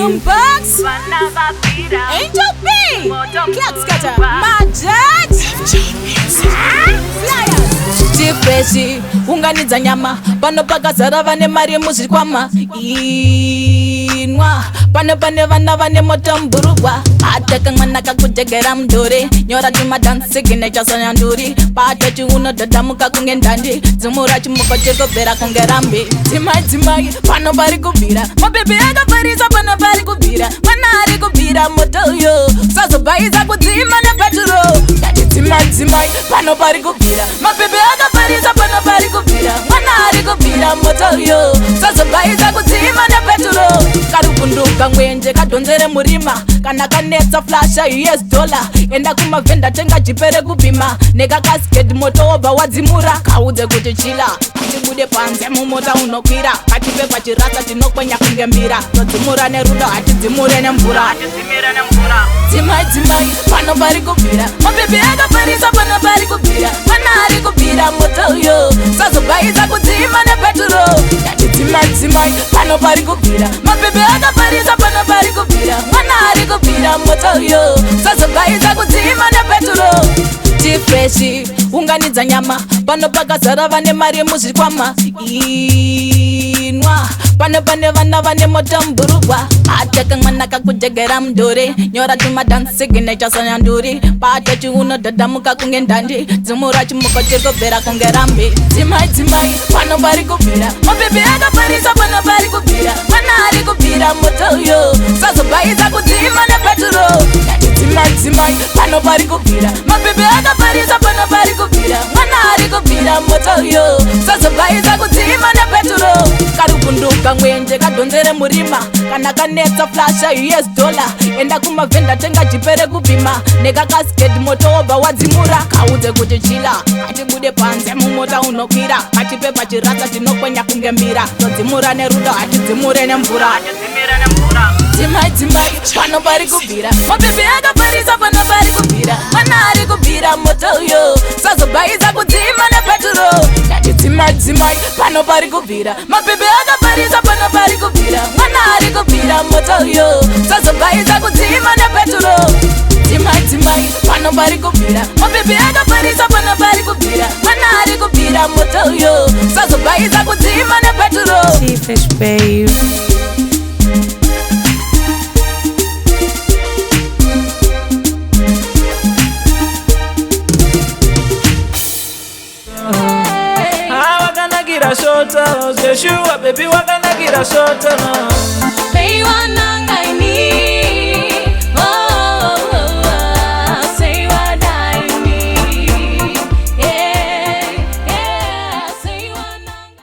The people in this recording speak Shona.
Slimdoggz, Angel B, GHETTO, Magic, Flyers. Tifreshi, unganidza nyama, pano pakazara vane mari muzvikwama. Inwa, pano pane vana vane moto MUBHURUGWA. Ataka mwana kakujegera mdore, nyora chima dance signature sanyanduri. Pata chiuno dadamuka kunge ndandi, dzimura chimuko chekobera kunge rambi. Dzimai, pano pari kubira, mabebe akafarisa pano pari kubira. Mwana ari kubira moto yo, sazobaiza kudzima nepetro. Ngati dzimai, pano pari kubira, mabebe akafarisa pano pari kubira. Mwana ari kubira moto yo, sazobaiza kudzima nepetro. Karukunduka mwenje kadonzere murima, kana kanetsa flasha $, enda kumavhenda tenga jipere kupima. Neka casket moto oba wadzimura, kaudze kuti chila atibude panze mumota unokwira. Katipe pachirasa tinokwenya kunge mbira, todzimura nerudo hatidzimure nemvura. Dzimai, pano pari kubira, mabebe akafarisa pano pari kubira. Mwana ari kubira moto yo, sazobaiza kudzima nepetro. Ngati dzimai, pano pari kubira, mabebe akafarisa pano pari kubira. Mwana ari kubira moto yo, sazobaiza kudzima nepetro. Tifreshi, unganidza nyama, pano pakazara vane mari muzvikwama. Inwa, pano pane vana vane moto MUBHURUGWA. Ataka mwana kakujegera mdore, nyora chima dance signature sanyanduri. Pata chiuno dadamuka kunge ndandi, dzimura chimuko chekobera kunge rambi. Dzimai, pano pari kubira, mabebe akafarisa pano pari kubira. Mwana ari kubira moto yo, sazobaiza kudzima nepetro. Ngati dzimai, pano pari kubira, mabebe akafarisa pano pari kubira. Mwana ari kubira moto yo, sazobaiza kudzima nepetro. Karukunduka mwenje kadonzere murima, kana kanetsa flasha $, enda kumavhenda tenga jipere kupima. Neka casket moto oba wadzimura, kaudze kuti chila atibude panze mumota unokwira. Katipe pachirasa tinokwenya kunge mbira, todzimura nerudo hatidzimure nemvura. Dzimai, pano pari kubira, mabebe akafarisa pano pari kubira. Mwana ari kubira moto yo, sazobaiza kudzima nepetro. Ngati dzimai, pano pari kubira, mabebe akafarisa pano pari kubira. Mwana ari kubira moto yo, sazobaiza kudzima nepetro. Dzimai, pano pari kubira, mabebe akafarisa pano pari kubira. Mwana ari kubira moto yo, sazobaiza kudzima nepetro. T-Fish babe. Shota, Joshua, baby, what can I get a shota? Hey,